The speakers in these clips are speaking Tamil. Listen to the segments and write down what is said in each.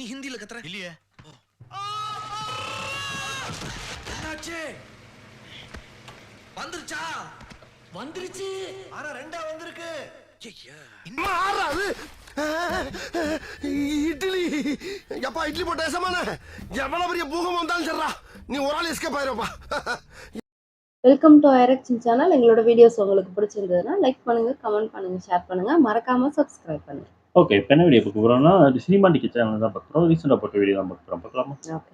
நீ ஹிந்தில கத்துற இல்லையே. என்னாச்சு? வந்துருச்சா? வந்துருச்சு. ஆனா ரெண்டா வந்திருக்கு. ஐயா மாறாது. இட்லி எப்பா இட்லி போட்ட சமான எவ்வளவு பெரிய பூகம்பம் வந்தாலும் சரிடா நீ ஒரு ஆள் எஸ்கேப் ஆயிருப்பா. வெல்கம் டு ஐரக்ஷன் சேனல். எங்களோட வீடியோஸ் உங்களுக்கு பிடிச்சிருந்ததுன்னா லைக் பண்ணுங்க, கமெண்ட் பண்ணுங்க, ஷேர் பண்ணுங்க, மறக்காம சப்ஸ்கிரைப் பண்ணுங்க. ஓகே, இப்போ என்ன வீடியோ பார்க்க போகிறோம்னா சினிமா டிக்கெட் சேனல் தான் பார்க்குறோம். ரீசெண்டாக போட்ட வீடியோ தான் பார்க்கலாமா? ஓகே.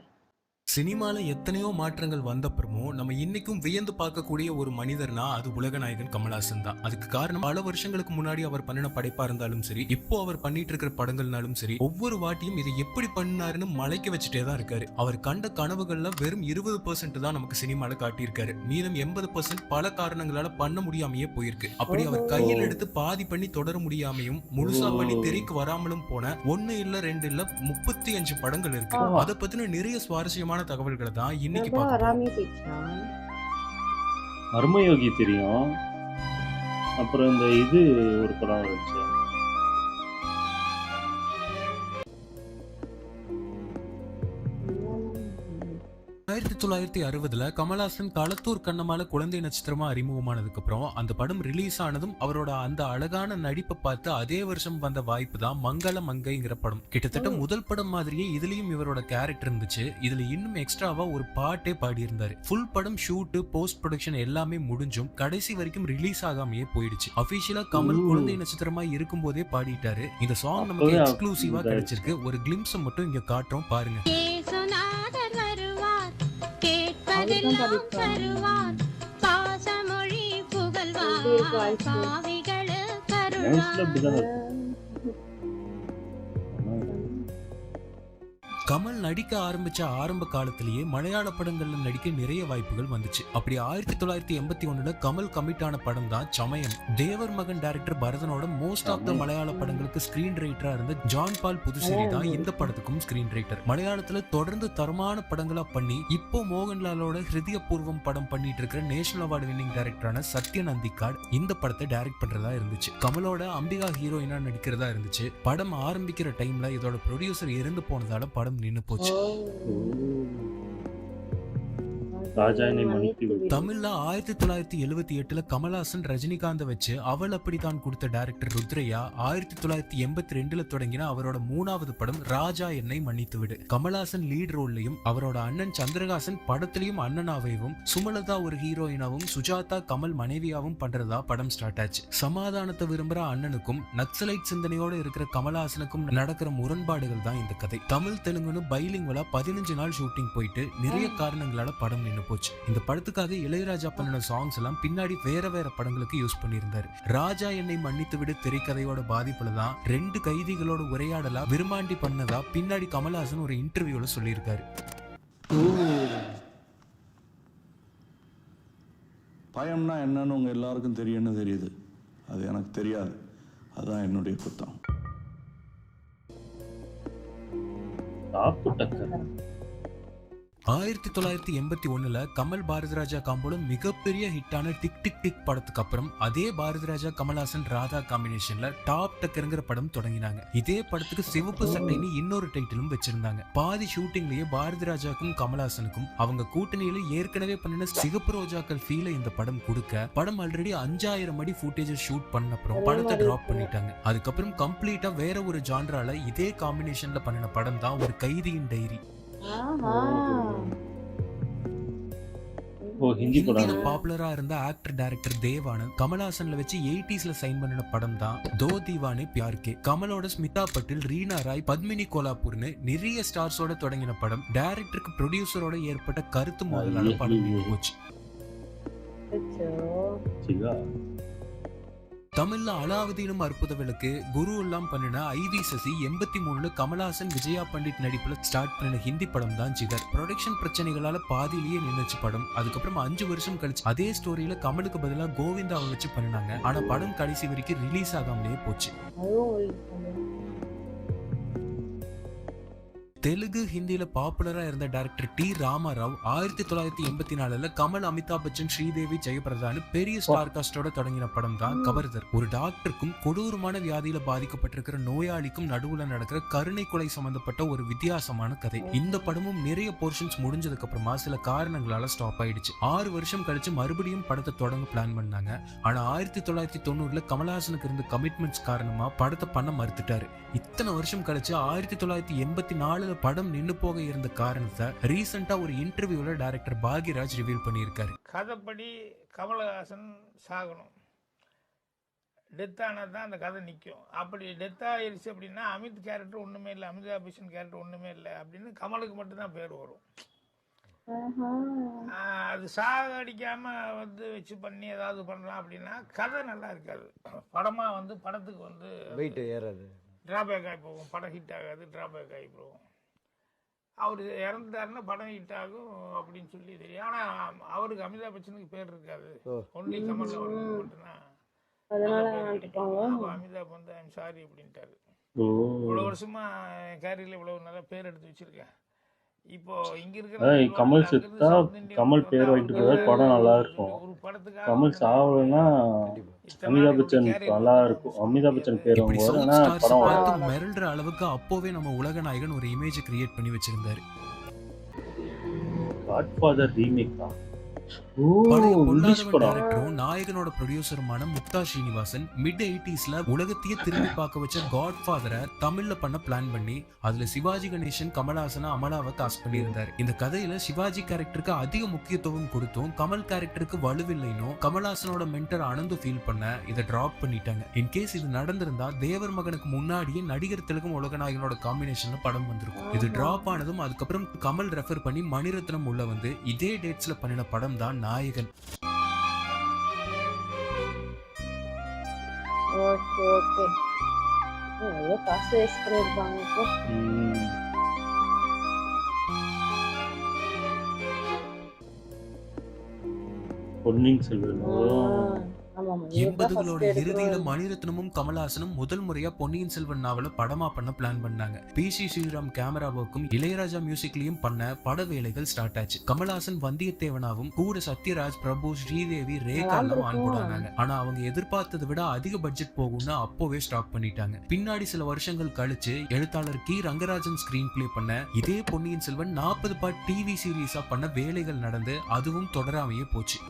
சினிமால எத்தனையோ மாற்றங்கள் வந்தப்புறமும் நம்ம இன்னைக்கும் வியந்து பார்க்கக்கூடிய ஒரு மனிதர்னா அது உலகநாயகன் கமல்ஹாசன் தான். அதுக்கு காரணம் பல வருஷங்களுக்கு முன்னாடி அவர் பண்ணின படைப்பா இருந்தாலும் சரி, இப்போ அவர் பண்ணிட்டு இருக்கிற படங்கள்னாலும் சரி, ஒவ்வொரு வாட்டியும் இதை எப்படி பண்ணாருன்னு மலைக்க வச்சுட்டே தான் இருக்காரு. அவர் கண்ட கனவுகள்ல வெறும் 20% தான் நமக்கு சினிமால காட்டியிருக்காரு. மீதம் 80% பல காரணங்களால பண்ண முடியாமையே போயிருக்கு. அப்படி அவர் கையில் எடுத்து பாதி பண்ணி தொடர முடியாமையும் முழுசா பண்ணி திரைக்கு வராமலும் போன 1 இல்ல 2 இல்ல 35 படங்கள் இருக்கு. அதை பத்தின நிறைய சுவாரஸ்யமான தகவல்களை தான் இன்னைக்கு பார்க்கலாம். மர்மயோகி தெரியும். அப்புறம் இந்த இது ஒரு படம் வந்துச்சு. 1960 கமல்ஹாசன் களத்தூர் கண்ணமால குழந்தை நட்சத்திரமா அறிமுகமானதுக்கு அப்புறம் அந்த படம் ரிலீஸ் ஆனதும் அவரோட அந்த அழகான நடிப்பை பார்த்து அதே வருஷம் வந்த வாய்ப்பு தான் மங்கள மங்கைங்கிற படம். கிட்டத்தட்ட முதல் படம் மாதிரியே இதுலயும் இவரோட கேரக்டர் இருந்துச்சு. இதுல இன்னும் எக்ஸ்ட்ராவா ஒரு பாட்டே பாடி இருந்தாரு. ஃபுல் படம் ஷூட்டு போஸ்ட் ப்ரொடக்ஷன் எல்லாமே முடிஞ்சும் கடைசி வரைக்கும் ரிலீஸ் ஆகாமையே போயிடுச்சு. அபிஷியலா கமல் குழந்தை நட்சத்திரமா இருக்கும் போதே பாடிட்டாரு. இந்த சாங் நமக்கு எக்ஸ்க்ளூசிவா கிடைச்சிருக்கு. ஒரு கிளிம்ஸ் மட்டும் இங்க காட்டுறோம் பாருங்க. கமல் நடிக்க ஆரம்பிச்ச ஆரம்ப காலத்திலேயே மலையாள படங்கள்ல நடிக்க நிறைய வாய்ப்புகள் வந்துச்சு. அப்படி 1981 கமல் கமிட் ஆன படம் தான் சமயம். தேவர் மகன் டைரக்டர் பரதனோட மோஸ்ட் ஆஃப் த மலையாள படங்களுக்கு ஸ்கிரீன் ரைட்டரா இருந்த ஜான் பால் புதுசேரி தான் இந்த படத்துக்கும் ஸ்கிரீன் ரைட்டர். மலையாளத்துல தொடர்ந்து தரமான படங்களா பண்ணி இப்போ மோகன்லாலோட ஹிருதயபூர்வம் படம் பண்ணிட்டு இருக்கிற நேஷனல் அவார்டு வின்னிங் டைரக்டரான சத்யன் அந்திக்காட் இந்த படத்தை டைரக்ட் பண்றதா இருந்துச்சு. கமலோட அம்பிகா ஹீரோயினா நடிக்கிறதா இருந்துச்சு. படம் ஆரம்பிக்கிற டைம்ல இதோட ப்ரொடியூசர் இறந்து போனதால படம் நின்னு போச்சு. தமிழ்ல 1978 கமல்ஹாசன் ரஜினிகாந்த் வச்சு அவள் அப்படித்தான் கொடுத்த டைரக்டர் ருத்ரையா 1982 தொடங்கின அவரோட 3வது படம் ராஜா என்னை மன்னித்து விடு. கமல்ஹாசன் லீட் ரோல்லையும் அவரோட அண்ணன் சந்திரகாசன் படத்திலையும் அண்ணனாவையும், சுமலதா ஒரு ஹீரோயினாவும், சுஜாதா கமல் மனைவியாவும் பண்றதா படம் ஸ்டார்ட் ஆச்சு. சமாதானத்தை விரும்புற அண்ணனுக்கும் நக்சலைட் சிந்தனையோட இருக்கிற கமல்ஹாசனுக்கும் நடக்கிற முரண்பாடுகள் தான் இந்த கதை. தமிழ் தெலுங்குன்னு பைலிங்குவலா 15 நாள் ஷூட்டிங் போயிட்டு நிறைய காரணங்களால படம் நின்னு போச்சு. இந்த படத்துக்காக இளையராஜா பண்ணின சாங்ஸ் எல்லாம் பின்னாடி வேற வேற படங்களுக்கு யூஸ் பண்ணியிருந்தாரு. ராஜா என்னை மன்னித்து விடு திரைக்கதையோட பாதிப்புல தான் 2 கைதிகளோட உரையாடலா விரும்பாண்டி பண்ணதா பின்னாடி கமல்ஹாசன் ஒரு இன்டர்வியூல சொல்லியிருக்காரு. பயம்னா என்னன்னு உங்க எல்லாருக்கும் தெரியும்னு தெரியுது. அது எனக்கு தெரியாது. அதுதான் என்னுடைய குத்தம். 1981 கமல் பாரதிராஜா காம்போல மிகப்பெரிய ஹிட்டான டிக் டிக் டிக் படத்துக்கு அப்புறம் அதே பாரதிராஜா கமல்ஹாசன் ராதா காம்பினேஷன்ல டாப் டக்கர்ங்கிற படம் தொடங்கினாங்க. இதே படத்துக்கு சிவப்பு சட்டைன்னு இன்னொரு டைட்டிலும் வச்சிருந்தாங்க. பாதி ஷூட்டிங்லயே பாரதிராஜாக்கும் கமல்ஹாசனுக்கும் அவங்க கூட்டணியில ஏற்கனவே பண்ணின சிகப்பு ரோஜாக்கள் ஃபீல இந்த படம் கொடுக்க படம் ஆல்ரெடி 5000 அடி ஃபுட்டேஜ் ஷூட் பண்ண அப்புறம் படத்தை டிராப் பண்ணிட்டாங்க. அதுக்கப்புறம் கம்ப்ளீட்டா வேற ஒரு ஜான்ரால இதே காம்பினேஷன்ல பண்ணின படம் தான் ஒரு கைதியின் டைரி. ஹிந்தில பாப்புலரா இருந்த ஆக்டர் டைரக்டர் தேவானந்த் கமல்ஹாசன்ல வச்சு 80sல சைன் பண்ணின படம் தான் தோ தீவானே பியார் கே. கமலோட ஸ்மிதா பட்டேல், ரீனா ராய், பத்மினி கோலாப்பூர்னு நிறைய ஸ்டார்ஸோட தொடங்கின படம் டைரக்டருக்கு ப்ரொடியூசரோட ஏற்பட்ட கருத்து மோதலால படம் நின்னு போச்சு. தமிழ்ல அலாவுதீனும் அற்புத விளக்கு, குரு எல்லாம் பண்ணின ஐவி சசி 83 கமல்ஹாசன் விஜயா பண்டிட் நடிப்புல ஸ்டார்ட் பண்ணின ஹிந்தி படம் தான் ஜிகர். ப்ரொடக்ஷன் பிரச்சனைகளால பாதியிலேயே நின்னுச்சு படம். அதுக்கப்புறம் 5 வருஷம் கழிச்சு அதே ஸ்டோரியில கமலுக்கு பதிலா கோவிந்தாவை வச்சு பண்ணினாங்க. ஆனா படம் கடைசி வரைக்கும் ரிலீஸ் ஆகாமலே போச்சு. தெலுங்கு ஹிந்தியில பாப்புலரா இருந்த டைரக்டர் டி ராமாராவ் 1984 கமல், அமிதாப் பச்சன், ஸ்ரீதேவி, ஜெயபிரதான்னு பெரிய ஸ்டார் காஸ்டோட தொடங்கின படம் தான் கபர்தர். ஒரு டாக்டருக்கும் கொடூரமான வியாதியில பாதிக்கப்பட்டிருக்கிற நோயாளிக்கும் நடுவுல நடக்கிற கருணை கொலை சம்பந்தப்பட்ட ஒரு வித்தியாசமான கதை. இந்த படமும் நிறைய போர்ஷன்ஸ் முடிஞ்சதுக்கு அப்புறமா சில காரணங்களால ஸ்டாப் ஆயிடுச்சு. 6 வருஷம் கழிச்சு மறுபடியும் படத்தை தொடங்க பிளான் பண்ணாங்க. ஆனா 1990 கமல்ஹாசனுக்கு இருந்த கமிட்மெண்ட்ஸ் காரணமா படத்தை பண்ண மறுத்துட்டாரு. இத்தனை வருஷம் கழிச்சு 1984 படம் நின்னு போக இருந்த காரணத்தை ரீசெண்டா ஒரு இன்டர்வியூல டைரக்டர் பாக்யராஜ் ரிவீல் பண்ணியிருக்காரு. கதைப்படி கமலஹாசன் சாகணும், டெத் ஆனால் தான் அந்த கதை நிற்கும். அப்படி டெத் ஆயிடுச்சு அப்படின்னா அமித் கேரக்டர் ஒன்றுமே இல்லை, அமிதாப் பச்சன் கேரக்டர் ஒன்றுமே இல்லை அப்படின்னு கமலுக்கு மட்டும்தான் பேர் வரும். அது சாகடிக்காம வச்சு பண்ணி ஏதாவது பண்ணலாம் அப்படின்னா கதை நல்லா இருக்காது. படமாக படத்துக்கு வெயிட் ஏறாது, டிராபேக் ஆகி போகும். படம் ஹிட் ஆகாது, டிராபேக் ஆகி போகும். அவர் இறந்துட்டாருன்னா படம் ஹிட் ஆகும் அப்படின்னு சொல்லி தெரியும். ஆனால் அவருக்கு அமிதாப் பச்சனுக்கு பேர் இருக்காது, ஒன்லி கமல் அவருக்கு மட்டும்தான். அமிதாப் ஐம் சாரி அப்படின்ட்டாரு. இவ்வளோ வருஷமா கேரியர்ல இவ்வளவு நல்லா பேர் எடுத்து வச்சிருக்கேன். இப்போ இங்க இருக்கிற கமல் செத்தா கமல் பேர் வாங்கிட்டு படம் நல்லா இருக்கும். ஒரு படத்துக்கு கமல் சாவலன்னா அமிதாப் பச்சன் நல்லா இருக்கும். அமிதாப் பச்சன் பேர் பார்த்து மிரள்ற அளவுக்கு அப்போவே நம்ம உலக நாயகன் ஒரு இமேஜ் கிரியேட் பண்ணி வச்சிருந்தாரு. காட்ஃபாதர் ரீமேக் தான். நாயகனோட ப்ரொடியூசருமான முக்தா ஸ்ரீனிவாசன் மிட் 80s உலகத்தையே திரும்பி பார்க்க வச்ச காட்ஃபாதரை தமிழ்ல பண்ண பிளான் பண்ணி அதுல சிவாஜி கணேசன், கமல்ஹாசன், அமலாவை காஸ்ட் பண்ணியிருந்தாரு. இந்த கதையில சிவாஜி கேரக்டருக்கு அதிக முக்கியத்துவம் கொடுத்தும் கமல் கேரக்டருக்கு வலுவில்லைன்னு கமல்ஹாசனோட மென்டர் அனந்து ஃபீல் பண்ண இதை டிராப் பண்ணிட்டாங்க. இன்கேஸ் இது நடந்திருந்தா தேவர் மகனுக்கு முன்னாடியே நடிகர் திலகம் உலகநாயகனோட காம்பினேஷன்ல படம் வந்திருக்கும். இது டிராப் ஆனதும் அதுக்கப்புறம் கமல் ரெஃபர் பண்ணி மணிரத்னம் உள்ள வந்து இதே டேட்ஸ்ல பண்ணின படம் தான் நாயகன். ஓகே ஓகே, நிறைய காசு வேஸ்ட் பண்ணிருப்பாங்க. இப்போ பொன்னியின் செல்வன் 80களோட இறுதியில மணிரத்னமும் கமல்ஹாசனும் முதல் முறையா பொன்னியின் செல்வன் நாவல படமா பண்ண பிளான் பண்ணாங்க. பி.சி. ஸ்ரீராம் கேமராவுக்கும் இளையராஜா மியூசிக்லயும் பண்ண பட வேலைகள் ஸ்டார்ட் ஆச்சு. கமல்ஹாசன் வந்தியத்தேவனாவும் கூட சத்யராஜ், பிரபு, ஸ்ரீதேவி, ரேகா எல்லாம் ஆன்போடாங்க. ஆனா அவங்க எதிர்பார்த்ததை விட அதிக பட்ஜெட் போகும்னு அப்போவே ஸ்டாப் பண்ணிட்டாங்க. பின்னாடி சில வருஷங்கள் கழிச்சு எழுத்தாளர் கி ரங்கராஜன் ஸ்கிரீன் பிளே பண்ண இதே பொன்னியின் செல்வன் 40 பார்ட் டிவி சீரீஸா பண்ண வேலைகள் நடந்து அதுவும் தொடராமையே போச்சு.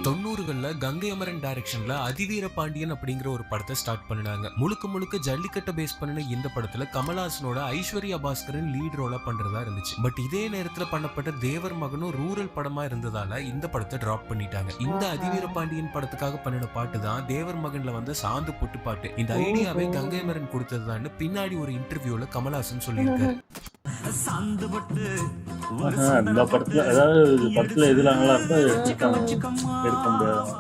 90களில் கங்கை அமரன் டைரக்ஷன்ல அதிவீர பாண்டியன் அப்படிங்கிற ஒரு படத்தை ஸ்டார்ட் பண்ணினாங்க. முழுக்க ஜல்லிக்கட்டை பேஸ் பண்ணின இந்த படத்துல கமல்ஹாசனோட ஐஸ்வர்யா பாஸ்கரன் லீட் ரோலா பண்றதா இருந்துச்சு. பட் இதே நேரத்துல பண்ணப்பட்ட தேவர் மகனும் ரூரல் படமா இருந்ததால இந்த படத்தை டிராப் பண்ணிட்டாங்க. இந்த அதிவீர பாண்டியன் படத்துக்காக பண்ணின பாட்டு தான் தேவர் மகன்ல வந்த சாந்து பொட்டு பாட்டு. இந்த ஐடியாவே கங்கை அமரன் கொடுத்ததுதான் பின்னாடி ஒரு இன்டர்வியூல கமல்ஹாசன் சொல்லியிருக்காரு. இந்த படத்துல அதாவது படத்துல எதுல நல்லா இருக்கோ எடுக்க முடியாது.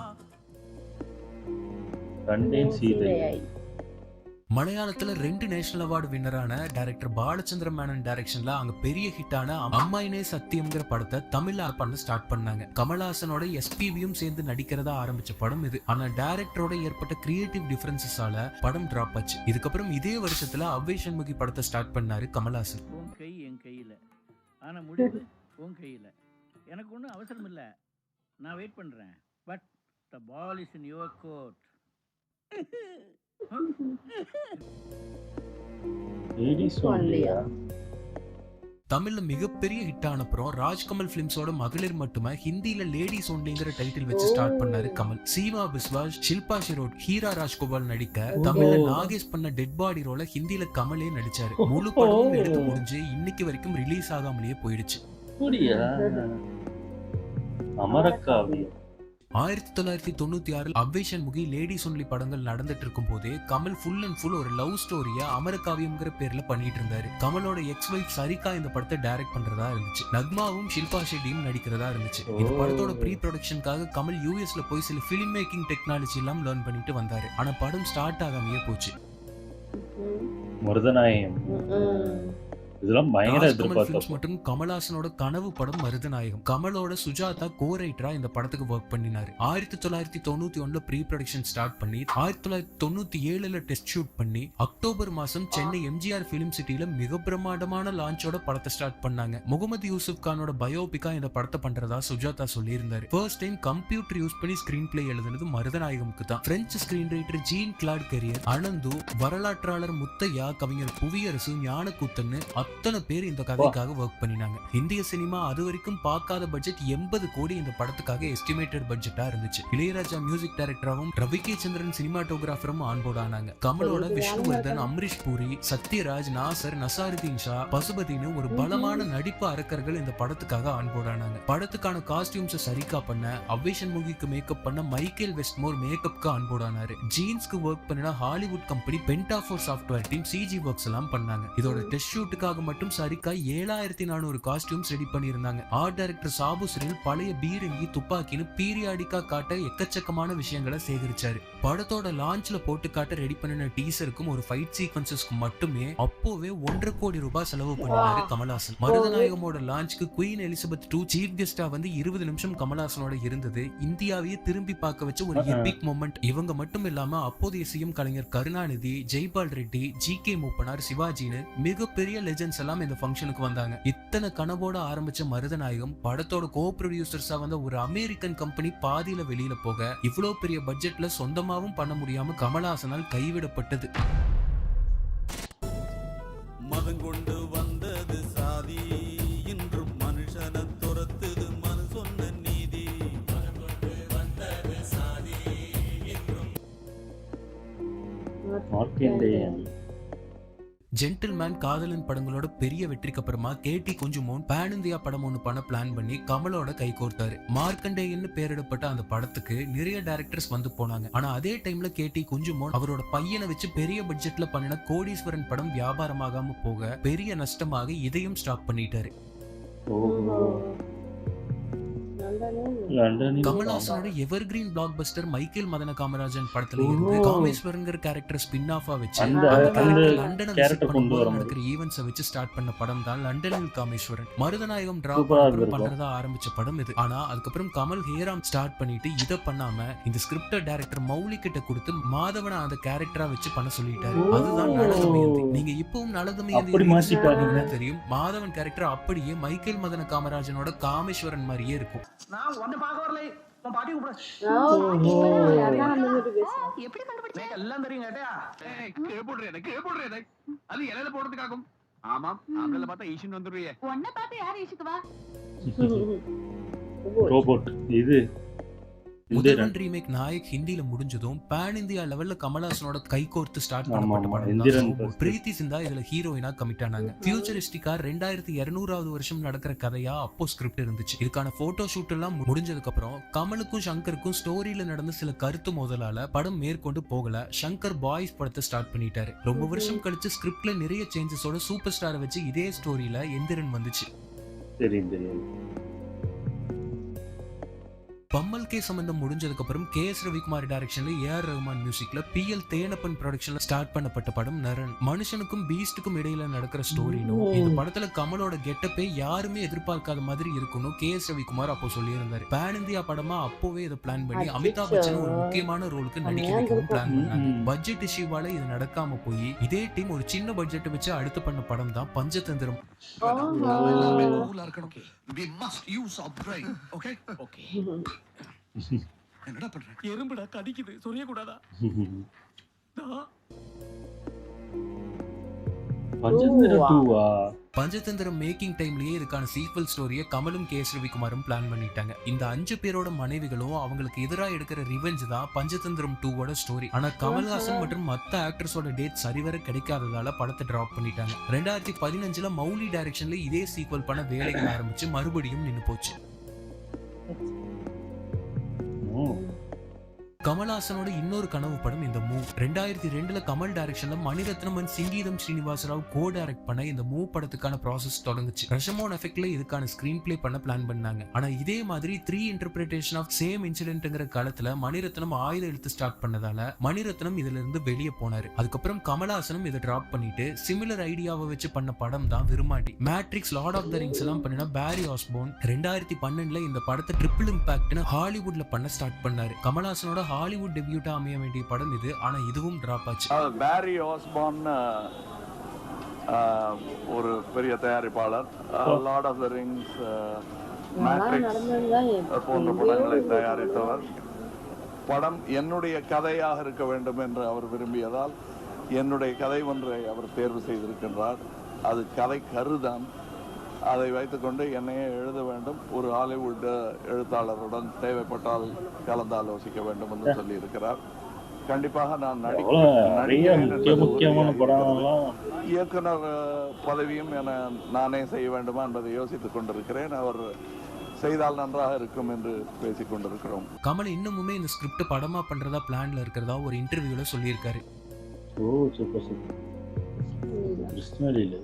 மலையாளத்துல 2 நேஷனல் அவார்டு வின்னரான டைரக்டர் பாலச்சந்திர மேனன் டைரக்ஷன்ல அங்க பெரிய ஹிட்டான அம்மாயினே சத்தியம்ங்கிற படத்தை தமிழ்ல பண்ண ஸ்டார்ட் பண்ணாங்க. கமல்ஹாசனோட எஸ்பிபியும் சேர்ந்து நடிக்கிறதா ஆரம்பிச்ச படம் இது. ஆனா டைரக்டரோட ஏற்பட்ட கிரியேட்டிவ் டிஃபரன்சஸால படம் டிராப் ஆச்சு. இதுக்கப்புறம் இதே வருஷத்துல அவ்வை சண்முகி படத்தை ஸ்டார்ட் பண்ணாரு கமல்ஹாசன். என் கையில, ஆனா முடிவு உன் கையில. எனக்கு ஒன்றும் அவசரம் இல்லை, நான் வெயிட் பண்றேன். But the ball is in your court. தமிழ்ல மிகப்பெரிய ஹிட் ஆன அப்புறம் ராஜ்கமல் பிலிம்ஸோட மகளிர் மட்டுமே ஹிந்தியில லேடிஸ் ஒன்லிங்கிற டைட்டில் வச்சு ஸ்டார்ட் பண்ணாரு கமல். சீமா பிஸ்வாஸ், ஷில்பா ஷெரோட், ஹீரா ராஜ்கோபால் நடிக்க தமிழ்ல நாகேஷ் பண்ண டெட் பாடி ரோல ஹிந்தியில கமலே நடிச்சாரு. முழு படமும் எடுத்து முடிஞ்சு இன்னைக்கு வரைக்கும் ரிலீஸ் ஆகாமலேயே போயிடுச்சு. 1996 அவ்வை சண்முகி லேடிஸ் ஒன்லி படங்கள் நடந்துட்டு இருக்கும் போதே கமல் ஃபுல் அண்ட் ஃபுல் ஒரு லவ் ஸ்டோரியா அமரகாவியம்ங்கிற பேர்ல பண்ணிட்டு இருந்தாரு. கமலோட எக்ஸ் வைஃப் சரிகா இந்த படத்தை டைரக்ட் பண்றதா இருந்துச்சு. நக்மாவும் ஷில்பா ஷெட்டியும் நடிக்கிறதா இருந்துச்சு. இந்த படத்தோட ப்ரீ ப்ரொடக்ஷனுக்காக கமல் யூஎஸ்ல போய் சில பிலிம் மேக்கிங் டெக்னாலஜி எல்லாம் லேர்ன் பண்ணிட்டு வந்தாரு. ஆனா படம் ஸ்டார்ட் ஆகாமையே போச்சு. மருதநாயகம் இதெல்லாம் பயங்கர ராஜ்கமல் எதிர்பார்த்தப்போ. ஃபிலிம்ஸ் மற்றும் கமல்ஹாசனோட கனவு படம் மருதநாயகம். கமலோட சுஜாதா கோ-ரைட்டரா இந்த படத்துக்கு ஒர்க் பண்ணினாரு. 1991 ப்ரீ ப்ரொடக்ஷன் ஸ்டார்ட் பண்ணி 1997 டெஸ்ட் ஷூட் பண்ணி அக்டோபர் மாசம் சென்னை எம்ஜிஆர் பிலிம் சிட்டில மிக பிரம்மாண்டமான லான்ச்சோட படத்தை ஸ்டார்ட் பண்ணாங்க. முகமது யூசுப் கானோட பயோபிக்கா இந்த படத்தை பண்றதா சுஜாதா சொல்லியிருந்தாரு. ஃபர்ஸ்ட் டைம் கம்ப்யூட்டர் யூஸ் பண்ணி ஸ்கிரீன் பிளே எழுதுனது மருதநாயகமுக்கு தான். French screenwriter Jean Claude Carriere, Ananthu, வரலாற்றாளர் முத்தையா, கவிஞர் புவியரசு, ஞானக்கூத்தன்னு அத்தனை பேர் இந்த கதைக்காக ஒர்க் பண்ணினாங்க. இந்திய சினிமா அது வரைக்கும் பார்க்காத பட்ஜெட் 80 கோடி இந்த படத்துக்காக எஸ்டிமேட்டட் பட்ஜெட்டா இருந்துச்சு. இளையராஜா மியூசிக் டைரக்டராகவும் ரவி கே சந்திரன் சினிமாட்டோகிராஃபரும் ஆன்போர்ட் ஆனாங்க. கமலோட விஷ்ணுவர்தன், அம்ரீஷ் பூரி, சத்யராஜ், நாசர், நசாருதீன் ஷா, பசுபதினு ஒரு பலமான நடிப்பு அரக்கர்கள் இந்த படத்துக்காக ஆன்போர்ட் ஆனாங்க. படத்துக்கான காஸ்டியூம்ஸ் சரிகா பண்ண, அவ்வேஷன் மூவிக்கு மேக்கப் பண்ண மைக்கேல் வெஸ்ட்மோர் மேக்கப்க்கு ஆன்போர்ட் ஆனாரு. ஜீன்ஸ்க்கு ஒர்க் பண்ணின Hollywood company Pentafour software team CG works எல்லாம் பண்ணாங்க. இதோட டெஸ்ட் ஷூட்டுக்காக மட்டும் சரிகா 7400 காஸ்டியூம்ஸ் ரெடி பண்ணியிருந்தாங்க. ஆர்ட் டைரக்டர் சாபு ஸ்ரீல் பழைய பீரங்கி, துப்பாக்கின்னு பீரியாடிக்கா காட்ட எக்கச்சக்கமான விஷயங்களை சேகரிச்சாரு. படத்தோட லான்ச்ல போட்டு காட்ட ரெடி பண்ணின டீசருக்கும் ஒரு ஃபைட் சீக்வன்சஸ்க்கு மட்டுமே அப்போவே 1.5 கோடி ரூபாய் செலவு பண்ணினாரு கமல்ஹாசன். மருதநாயகமோட லான்ச்க்கு குயின் எலிசபெத் 2 சீஃப் கெஸ்டா வந்து 20 நிமிஷம் கமல்ஹாசனோட இருந்தது இந்தியாவையே திரும்பி பார்க்க வச்ச ஒரு எபிக் மொமெண்ட். இவங்க மட்டும் இல்லாம அப்போதைய சிஎம் கலைஞர் கருணாநிதி, ஜெய்பால் ரெட்டி, ஜி.கே. மூப்பனார், சிவாஜின்னு மிகப்பெரிய லெஜெண்ட்ஸ் எல்லாம் இந்த ஃபங்க்ஷனுக்கு வந்தாங்க. இத்தனை கனவோட ஆரம்பிச்ச மருதநாயகம் படத்தோட கோ ப்ரொடியூசர்ஸா வந்த ஒரு அமெரிக்கன் கம்பெனி பாதியில வெளியில போக இவ்வளவு பெரிய பட்ஜெட்ல சொந்தமாவும் பண்ண முடியாம கமல்ஹாசனால் கைவிடப்பட்டது. மதங்கொண்டு வந்தது சாதி, இன்றும் மனுஷனை துரத்துது மனு சொன்ன நீதி. மார்க்கண்டேயன். ஜென்டில்மேன், காதலன் படங்களோட பெரிய வெற்றிக்கு அப்புறமா கேடி குஞ்சுமோன் பேன் இந்தியா படம் ஒன்று பண்ண பிளான் பண்ணி கமலோட கை கோர்த்தாரு. மார்க்கண்டேயன்னு பேரிடப்பட்ட அந்த படத்துக்கு நிறைய டைரக்டர்ஸ் வந்து போனாங்க. ஆனா அதே டைம்ல கேடி குஞ்சுமோன் அவரோட பையனை வச்சு பெரிய பட்ஜெட்ல பண்ணின கோடீஸ்வரன் படம் வியாபாரமாகாம போக பெரிய நஷ்டமாக இதையும் ஸ்டாப் பண்ணிட்டாரு. கமல்ஹாசனோட எவர்கிரீன் பிளாக் பஸ்டர் மைக்கேல் மதன காமராஜன் படத்துல இருந்து காமேஸ்வரங்கிற கேரக்டர் ஸ்பின் ஆஃபா வச்சு லண்டனை விசிட் பண்ணும்போது நடக்கிற ஈவென்ட்ஸை வச்சு ஸ்டார்ட் பண்ண படம் தான் லண்டனில் காமேஸ்வரன். மருதநாயகம் டிராப் பண்றதா ஆரம்பிச்ச படம் இது. ஆனா அதுக்கப்புறம் கமல் ஹேராம் ஸ்டார்ட் பண்ணிட்டு இதை பண்ணாம இந்த ஸ்கிரிப்ட டைரக்டர் மௌலி கிட்ட கொடுத்து மாதவனை அந்த கேரக்டரா வச்சு பண்ண சொல்லிட்டாரு. அதுதான் நலதமயந்தி. நீங்க இப்பவும் நலதமயந்தி தெரியும். மாதவன் கேரக்டர் அப்படியே மைக்கேல் மதன காமராஜனோட காமேஸ்வரன் மாதிரியே இருக்கும். நான் ஒன்ன பார்க்க வரல, உன் பாட்டி கூப்பிடு. எப்படி கண்டுபிடிச்ச? எல்லாம் தெரியும் கேட்டா. கேள்விப்படுறேன் அது இலையில போடுறதுக்காகும். ஆமாம், ஆம்பளை பார்த்தா ஈஷன் வந்துருவியே. உன்னை பார்த்து யார் ஈஷுக்குவா? ரோபோட் இது. முதல் ரீமேக் நாயக் ஹிந்தியில முடிஞ்சதும் பேன் இந்தியா லெவல்ல கமல்ஹாசனோட கைகோர்த்து ஸ்டார்ட் பண்ணப்பட்ட படம் பிரீத்தி சிந்தா இதுல ஹீரோயினா கமிட் ஆனாங்க. ஃபியூச்சரிஸ்டிக்கா 2200வது வருஷம் நடக்கிற கதையா அப்போ ஸ்கிரிப்ட் இருந்துச்சு. இதுக்கான போட்டோ ஷூட் எல்லாம் முடிஞ்சதுக்கு அப்புறம் கமலுக்கும் சங்கருக்கும் ஸ்டோரியில நடந்த சில கருத்து மோதலால படம் மேற்கொண்டு போகல. சங்கர் பாய்ஸ் படத்தை ஸ்டார்ட் பண்ணிட்டாரு. ரொம்ப வருஷம் கழிச்சு ஸ்கிரிப்ட்ல நிறைய சேஞ்சஸோட சூப்பர் ஸ்டாரை வச்சு இதே ஸ்டோரியில எந்திரன் வந்துச்சு. பம்மல் கே சம்பந்தம் முடிஞ்சதுக்கு அப்புறம் கே.எஸ். ரவிக்குமார் டைரக்ஷன்ல ஏ.ஆர். ரஹ்மான் மியூசிக்ல பி.எல். தேனப்பன் ப்ரொடக்ஷன்ல ஸ்டார்ட் பண்ணப்பட்ட படம் நரன். மனுஷனுக்கும் பீஸ்டுக்கும் இடையில நடக்கிற ஸ்டோரினும் இந்த படத்துல கமலோட கெட்டப்பே யாருமே எதிர்பார்க்காத மாதிரி இருக்கணும் கே.எஸ். ரவிக்குமார் அப்போ சொல்லியிருந்தாரு. பேன் இந்தியா படமா அப்போவே இதை பிளான் பண்ணி அமிதாப் பச்சன் ஒரு முக்கியமான ரோலுக்கு நடிக்க வைக்கவும் பிளான் பண்ணாங்க. பட்ஜெட் இஷ்யூவால இது நடக்காம போய் இதே டீம் ஒரு சின்ன பட்ஜெட் வச்சு அடுத்து பண்ண படம் தான் பஞ்சதந்திரம். என்னடா பண்ற? எறும்புடா கடிக்குது, சொரிய கூடாதா? பஞ்சதந்திரம் மேக்கிங் டைம்லயே இதுக்கான சீக்வல் ஸ்டோரியை கமலும் கே.எஸ். ரவிக்குமாரும் பிளான் பண்ணிட்டாங்க. இந்த 5 பேரோட மனைவிகளும் அவங்களுக்கு எதிராக எடுக்கிற ரிவெஞ்ச் தான் பஞ்சதந்திரம் 2வோட ஸ்டோரி. ஆனா கமல்ஹாசன் மற்றும் மத்த ஆக்டர்ஸோட டேட் சரிவர கிடைக்காததால படத்தை டிராப் பண்ணிட்டாங்க. 2015ல மௌலி டைரக்ஷன்ல இதே சீக்வல் பண்ண வேலைகள் ஆரம்பிச்சு மறுபடியும் நின்னு போச்சு. கமல்ஹாசனோட இன்னொரு கனவு படம் இந்த மூவ். 2002ல கமல் டைரக்ஷன்ல Mani Ratnam and சிங்கீதம் Srinivasarao go direct பண்ண இந்த மூவ் படத்துக்கான ப்ராசஸ் தொடங்குச்சு. ரஷமோன் எஃபெக்ட்ல இதுக்கான ஸ்கிரீன் பிளே பண்ண பிளான் பண்ணாங்க. ஆனா இதே மாதிரி 3 இன்டர்பிரேஷன் ஆஃப் சேம் இன்சிடென்ட்ங்கிற காலத்துல மணிரத்னம் ஆயுத எழுத்து ஸ்டார்ட் பண்ணதால மணிரத்னம் இதுல இருந்து வெளியே போனாரு. அதுக்கப்புறம் கமல்ஹாசனும் இதை டிராப் பண்ணிட்டு சிமிலர் ஐடியாவை வச்சு பண்ண படம் தான் Virumandi. Matrix, Lord of the Rings எல்லாம் பண்ணினா பேரி ஆஸ்போர்ன் 2012ல இந்த படத்தை ட்ரிபிள் இம்பாக்ட்னு ஹாலிவுட்ல பண்ண ஸ்டார்ட் பண்ணாரு. கமல்ஹாசனோட ஹாலிவுட் டெபியூட்டா அமைய வேண்டிய படம் இது. ஆனா இதுவும் டிராப் ஆச்சு. பேரி ஆஸ்பான் ஒரு பெரிய தயாரிப்பாளர், Lord of the Rings, Matrix போன்ற படங்களை தயாரித்தவர். படம் என்னுடைய கதையாக இருக்க வேண்டும் என்று அவர் விரும்பியதால் என்னுடைய கதை ஒன்றை அவர் தேர்வு செய்திருக்கின்றார். அது கதை கருதான். அதை வைத்துக்கொண்டு என்னையே எழுத வேண்டும், ஒரு ஹாலிவுட் எழுத்தாளருடன் தேவைப்பட்டால் கலந்து ஆலோசிக்க வேண்டும் என்று சொல்லி இருக்கிறார். கண்டிப்பாக நான் முக்கியமான படம்லாம் இயக்குனர் பதவியும் என நானே செய்ய வேண்டுமா என்பதை யோசித்துக் கொண்டிருக்கிறேன். அவர் செய்தால் நன்றாக இருக்கும் என்று பேசிக் கொண்டிருக்கிறோம். கமல் இன்னமுமே இந்த ஸ்கிரிப்ட் படமா பண்றதா பிளான்ல இருக்கிறதா ஒரு இன்டர்வியூல சொல்லியிருக்காரு. ஓ சூப்பர் சூப்பர். கிருஷ்ணலீலா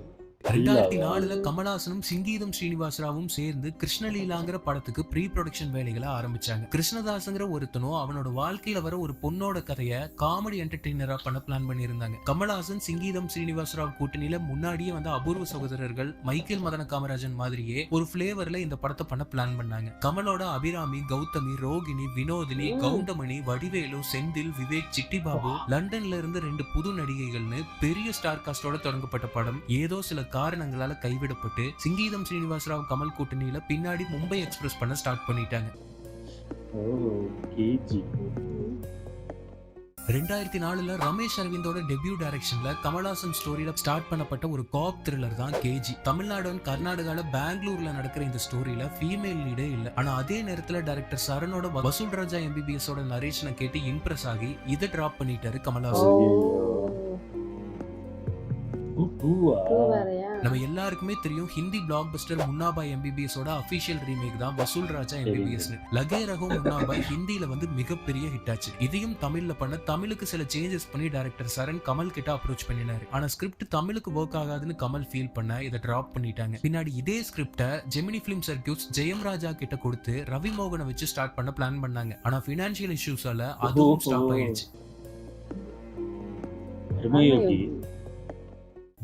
2004ல கமல்ஹாசனும் சிங்கீதம் ஸ்ரீனிவாசராவும் சேர்ந்து கிருஷ்ணலீலாங்கிற படத்துக்கு ப்ரீ ப்ரொடக்ஷன் வேலைகளை ஆரம்பிச்சாங்க. கிருஷ்ணதாஸ்ங்கிற ஒருத்தனும் அவனோட வாழ்க்கையில வர ஒரு பொண்ணோட கதைய காமெடி என்டர்டெய்னரா பண்ண பிளான் பண்ணியிருந்தாங்க. கமல்ஹாசன் சிங்கீதம் ஸ்ரீனிவாசராவ் கூட்டணியில முன்னாடியே வந்து அபூர்வ சகோதரர்கள், மைக்கேல் மதன காமராஜன் மாதிரியே ஒரு பிளேவர்ல இந்த படத்தை பண்ண பிளான் பண்ணாங்க. கமலோட அபிராமி, கௌதமி, ரோகிணி, வினோதினி, கவுண்டமணி, வடிவேலு, செந்தில், விவேக், சிட்டி பாபு, லண்டன்ல இருந்து 2 புது நடிகைகள்னு பெரிய ஸ்டார் காஸ்டோட தொடங்கப்பட்ட படம் ஏதோ சில காரணங்களால கைவிடப்பட்டு சிங்கீதம் ஸ்ரீனிவாசராவ் கமல் கூட்டணியில பின்னாடி மும்பை எக்ஸ்பிரஸ் பண்ண ஸ்டார்ட் பண்ணிட்டாங்க. 2004ல ரமேஷ் அரவிந்தோட டெபியூ டைரக்ஷன்ல கமல்ஹாசன் ஸ்டோரியில ஸ்டார்ட் பண்ணப்பட்ட ஒரு காப் த்ரில்லர் தான் கேஜி. தமிழ்நாடு கர்நாடகால பெங்களூர்ல நடக்கிற இந்த ஸ்டோரியில ஃபீமேல் லீடே இல்ல. ஆனா அதே நேரத்துல டைரக்டர் சரணோட வசூல் ராஜா MBBS ஓட நரேஷனை கேட்டு இம்ப்ரெஸ் ஆகி இதை டிராப் பண்ணிட்டாரு கமல்ஹாசன். நம்ம எல்லாருக்குமே தெரியும் ஹிந்தி பிளாக் பஸ்டர் முன்னாபாய் MBBS ஓட அபிஷியல் ரீமேக் தான் வசூல் ராஜா MBBS. லகே ரகோ முன்னாபாய் ஹிந்தியில வந்து மிகப்பெரிய ஹிட் ஆச்சு. இதையும் தமிழ்ல பண்ண தமிழுக்கு சில சேஞ்சஸ் பண்ணி டைரக்டர் சரண் கமல் கிட்ட அப்ரோச் பண்ணினாரு. ஆனா ஸ்கிரிப்ட் தமிழுக்கு ஒர்க் ஆகாதுன்னு கமல் ஃபீல் பண்ண இதை டிராப் பண்ணிட்டாங்க. பின்னாடி இதே ஸ்கிரிப்ட ஜெமினி பிலிம் சர்க்கியூட்ஸ் ஜெயம் ராஜா கிட்ட கொடுத்து ரவி மோகனை வச்சு ஸ்டார்ட் பண்ண பிளான் பண்ணாங்க. ஆனா பினான்சியல் இஷ்யூஸால அதுவும் ஸ்டாப் ஆயிடுச்சு.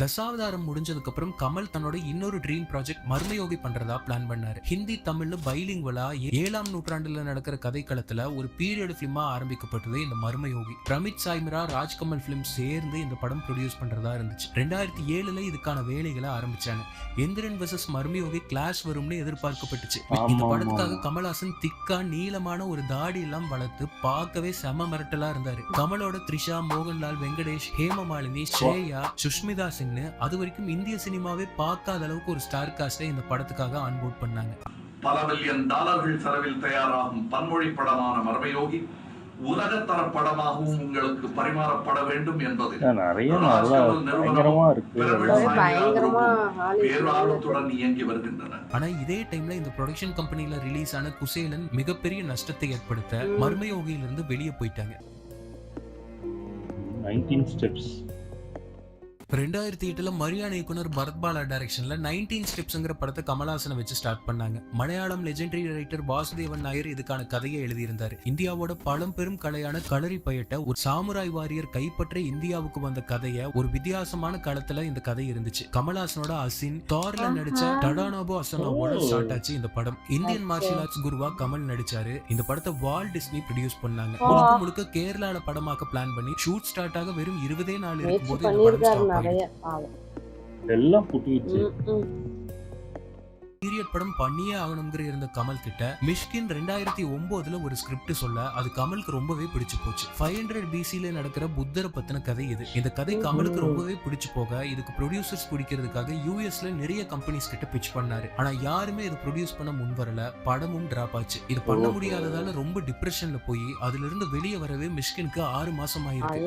தசாவதாரம் முடிஞ்சதுக்கு அப்புறம் கமல் தன்னோட இன்னொரு ட்ரீம் ப்ராஜெக்ட் மர்மயோகி பண்றதா பிளான் பண்ணாரு. ஹிந்தி தமிழ்ல பைலிங்குவலா 7ஆம் நூற்றாண்டுல நடக்கிற கதைக்களத்துல ஒரு பீரியட் பிலிமா ஆரம்பிக்கப்பட்டது இந்த மர்மயோகி. பிரமித் சாய்மரா, ராஜ்கமல் பிலிம் சேர்ந்து இந்த படம் ப்ரொடியூஸ் பண்றதா இருந்துச்சு. 2007ல இதுக்கான வேலைகளை ஆரம்பிச்சாங்க. எந்திரன் வெர்சஸ் மர்மயோகி கிளாஷ் வரும்னு எதிர்பார்க்கப்பட்டுச்சு. இந்த படத்துக்காக கமல்ஹாசன் திக்கா நீளமான ஒரு தாடி எல்லாம் வளர்த்து பார்க்கவே செம மிரட்டலா இருந்தாரு. கமலோட த்ரிஷா, மோகன்லால், வெங்கடேஷ், ஹேமமாலினி, ஸ்ரேயா, சுஷ்மிதா சிங் அது வரைக்கும் இந்திய சினிமாவே பார்க்காத அளவுக்கு ஒரு ஸ்டார் காஸ்டை இந்த படத்துக்காக ஆன்போர்ட் பண்ணாங்க. பல மில்லியன் டாலர்கள் செலவில் தயாராகும் பன்மொழி படமான மர்மயோகி உலகத்தர படமாகவும் உங்களுக்கு பரிமாறப்பட வேண்டும் என்பது பேரார்வத்துடன் இயங்கி வருகின்றன. ஆனா இதே டைம்ல இந்த ப்ரொடக்ஷன் கம்பெனில ரிலீஸ் ஆன குசேலன் மிகப்பெரிய நஷ்டத்தை ஏற்படுத்த மர்மயோகியிலிருந்து வெளியே போயிட்டாங்க. 19 ஸ்டெப்ஸ் 2008ல மரியாதை இயக்குனர் பரத் பாலா டைரக்ஷன்ல 19 ஸ்டெப்ஸ்ங்கிற படத்தை கமல்ஹாசனை வச்சு ஸ்டார்ட் பண்ணாங்க. மலையாளம் லெஜெண்டரி ரைட்டர் வாசுதேவன் நாயர் இதுக்கான கதையை எழுதியிருந்தாரு. இந்தியாவோட பழம்பெரும் கலையான களரி பயட்ட ஒரு சாமுராய் வாரியர் கைப்பற்ற இந்தியாவுக்கு வந்த கதைய ஒரு வித்தியாசமான களத்துல இந்த கதை இருந்துச்சு. கமல்ஹாசனோட அசின், தார்ல நடிச்ச டடானோபோ அசனாவோட ஸ்டார்ட் ஆச்சு இந்த படம். இந்தியன் மார்ஷியல் ஆர்ட்ஸ் குருவா கமல் நடிச்சாரு. இந்த படத்தை வால்ட் டிஸ்னி ப்ரொடியூஸ் பண்ணாங்க. முழுக்க கேரளால படமாக்க பிளான் பண்ணி ஷூட் ஸ்டார்ட் ஆக வெறும் 20 நாள் இருக்கும்போது இந்த படம் எல்லாம் புட்டிச்சு. பீரியட் படம் பண்ணியே ஆகணுங்கிற இருந்த கமல் கிட்ட மிஷ்கின் 2009ல ஒரு ஸ்கிரிப்ட் சொல்ல அது கமலுக்கு ரொம்பவே பிடிச்சு போச்சு. 500 BCல நடக்கிற புத்தரை பத்தின கதை இது. இந்த கதை கமலுக்கு ரொம்பவே பிடிச்சு போக இதுக்கு ப்ரொடியூசர்ஸ் பிடிக்கிறதுக்காக USல நிறைய கம்பெனிஸ் கிட்ட பிட்ச் பண்ணாரு. ஆனா யாருமே இது ப்ரொடியூஸ் பண்ண முன் வரல. படமும் டிராப் ஆச்சு. இது பண்ண முடியாததால ரொம்ப டிப்ரெஷன்ல போய் அதுல இருந்து வெளியே வரவே மிஷ்கினுக்கு 6 மாசம் ஆயிருக்கு.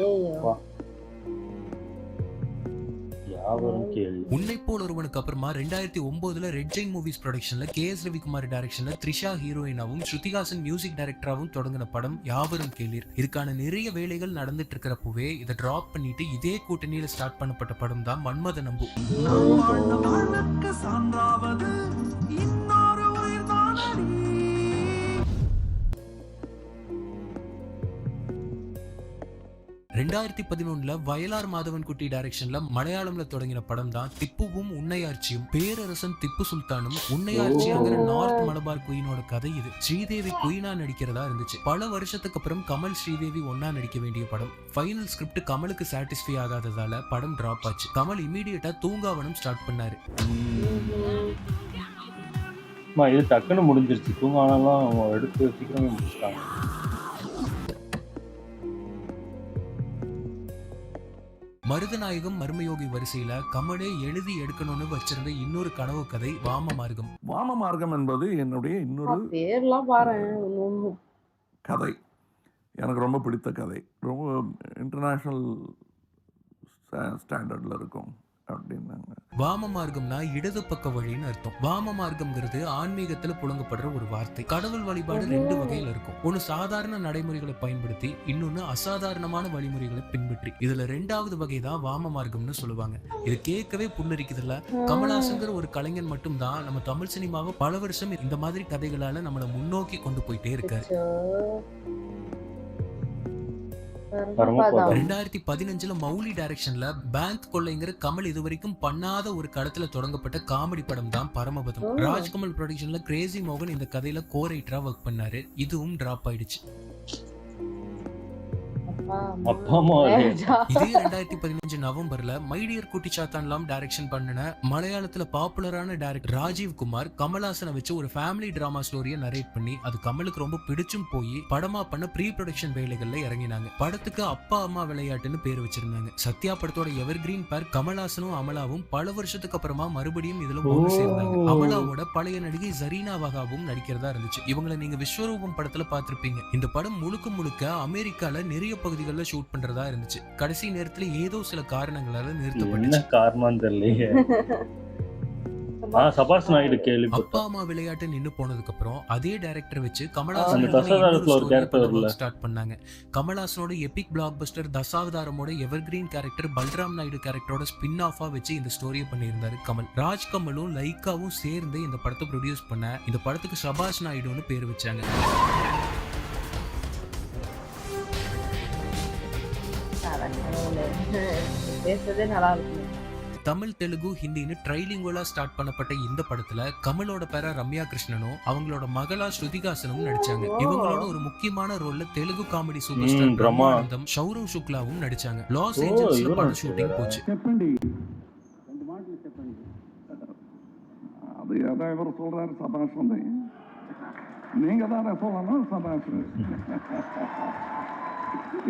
யாவரும் கேள்வி. உன்னை போல் ஒருவனுக்கு அப்புறமா 2009 red Jain movies ப்ரொடக்ஷன்ல KS Ravikumar டைரக்ஷன்ல த்ரிஷா ஹீரோயினாவும் ஸ்ருதிஹாசன் மியூசிக் டைரக்டராகவும் தொடங்கின படம் யாவரும் கேளீர். இதுக்கான நிறைய வேலைகள் நடந்துட்டு இருக்கிறப்பவே இதை டிராப் பண்ணிட்டு இதே கூட்டணியில ஸ்டார்ட் பண்ணப்பட்ட படம் தான் மன்மத நம்பு. ரெண்டாயிரத்தி 2011 வயலார் மாதவன் குட்டி டைரக்ஷன்ல மலையாளம்ல தொடங்கின படம் தான் திப்புவும் உன்னையாட்சியும். பேரரசன் திப்பு சுல்தானும் உன்னையாட்சிங்கிற நார்த் மலபார் குயினோட கதை இது. ஸ்ரீதேவி குயினா நடிக்கிறதா இருந்துச்சு. பல வருஷத்துக்கு அப்புறம் கமல் ஸ்ரீதேவி ஒன்னா நடிக்க வேண்டிய படம். ஃபைனல் ஸ்கிரிப்ட் கமலுக்கு சாட்டிஸ்ஃபை ஆகாததால படம் டிராப் ஆச்சு. கமல் இமீடியட்டா தூங்காவனம் ஸ்டார்ட் பண்ணாரு. இது டக்குன்னு முடிஞ்சிருச்சு. தூங்காவனம் எடுத்து சீக்கிரமே முடிச்சிட்டாங்க. மருதநாயகம் மர்மயோகி வரிசையில கமலே எழுதி எடுக்கணும்னு வச்சிருந்த இன்னொரு கனவு கதை வாம மார்க்கம். வாம மார்க்கம் என்பது என்னுடைய இன்னொரு பேர்லாம் பாரு கதை. எனக்கு ரொம்ப பிடித்த கதை. ரொம்ப இன்டர்நேஷ்னல் ஸ்டாண்டர்டில் இருக்கும் அப்படின்னாங்க. வாம மார்க்கம்னா இடது பக்க வழின்னு அர்த்தம். வாம மார்க்கம்ங்கிறது ஆன்மீகத்துல புழங்கப்படுற ஒரு வார்த்தை. கடவுள் வழிபாடு ரெண்டு வகையில இருக்கும். ஒன்னு சாதாரண நடைமுறைகளை பயன்படுத்தி, இன்னொன்னு அசாதாரணமான வழிமுறைகளை பின்பற்றி. இதுல ரெண்டாவது வகை தான் வாம மார்க்கம்னு சொல்லுவாங்க. இது கேட்கவே புல்லரிக்குதுல்ல. கமல்ஹாசன்ங்கிற ஒரு கலைஞன் மட்டும் தான் நம்ம தமிழ் சினிமாவை பல வருஷம் இந்த மாதிரி கதைகளால நம்மளை முன்னோக்கி கொண்டு போயிட்டே இருக்காரு. 2015 மௌலி டைரக்ஷன்ல பேங்க் கொள்ளைங்கிற கமல் இதுவரைக்கும் பண்ணாத ஒரு கடத்துல தொடங்கப்பட்ட காமெடி படம் தான் பரமபதம். ராஜ்கமல் ப்ரொடக்ஷன்ல கிரேசி மோகன் இந்த கதையில கோ-ரைட்டரா ஒர்க் பண்ணாரு. இதுவும் டிராப் ஆயிடுச்சு. இதே 2015 நவம்பர்ல மைடியர் குட்டி சாத்தான்லாம் டைரக்ஷன் பண்ணின மலையாளத்துல பாப்புலரான டைரக்டர் ராஜீவ் குமார் கமல்ஹாசனை வச்சு ஒரு ஃபேமிலி டிராமா ஸ்டோரியை நரேட் பண்ணி அது கமலுக்கு ரொம்ப பிடிச்சும் போய் படமா பண்ண ப்ரீ ப்ரொடக்ஷன் வேலைகள்ல இறங்கினாங்க. படத்துக்கு அப்பா அம்மா விளையாட்டுன்னு பேர் வச்சிருந்தாங்க. சத்யா படத்தோட எவர்கிரீன் பேர் கமல்ஹாசனும் அமலாவும் பல வருஷத்துக்கு அப்புறமா மறுபடியும் இதுல ஒன்று சேர்ந்தாங்க. அமலாவோட பழைய நடிகை ஜரீனா வகாவும் நடிக்கிறதா இருந்துச்சு. இவங்களை நீங்க விஸ்வரூபம் படத்துல பாத்திருப்பீங்க. இந்த படம் முழுக்க முழுக்க அமெரிக்கால நிறைய பகுதிகளில் ஷூட் பண்றதா இருந்துச்சு. கடைசி நேரத்துல ஏதோ சில காரணங்களால நிறுத்தப்பட்டுச்சு. காரணம் தெரியலையே. சபாஷ் நாயுடு கேள்வி. அப்பா அம்மா விளையாட்டு நின்னு போனதுக்கு அப்புறம் அதே டைரக்டர் வச்சு கமல்ஹாசன் ஸ்டார்ட் பண்ணாங்க. கமல்ஹாசனோட Epic black Bastar தசாவதாரமோட evergreen character Balram Naidu கேரக்டரோட ஸ்பின் ஆஃபா வச்சு இந்த ஸ்டோரியை பண்ணியிருந்தாரு கமல். ராஜ் கமலும் லைக்காவும் சேர்ந்து இந்த படத்தை ப்ரொடியூஸ் பண்ண இந்த படத்துக்கு சபாஷ் நாயுடுன்னு பேர் வச்சாங்க. பேசுறதே நல்லா இருக்கும். தமிழ் தெலுங்கு ஹிந்தின்னு ட்ரைலிங்குவலா ஸ்டார்ட் பண்ணப்பட்ட இந்த படத்துல கமலோட பேரா ரம்யா கிருஷ்ணனும் அவங்களோட மகளா ஸ்ருதிஹாசனும் நடிச்சாங்க. இவங்களோட ஒரு முக்கியமான ரோல்ல தெலுங்கு காமெடி சூப்பர் ஸ்டார் பிரம்மானந்தம் சௌரவ் சுக்லாவும் நடிச்சாங்க. லாஸ் ஏஞ்சல்ஸ்ல படம் ஷூட்டிங் போச்சு. அது ஏதாவது சொல்றாரு சபாஷ் வந்து நீங்க தானே சொல்லணும் சபாஷ்.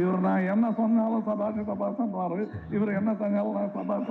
இவர் நான் என்ன சொன்னாலும் சபாஷ் இவர் என்ன சொன்னாலும் சபாஷ்.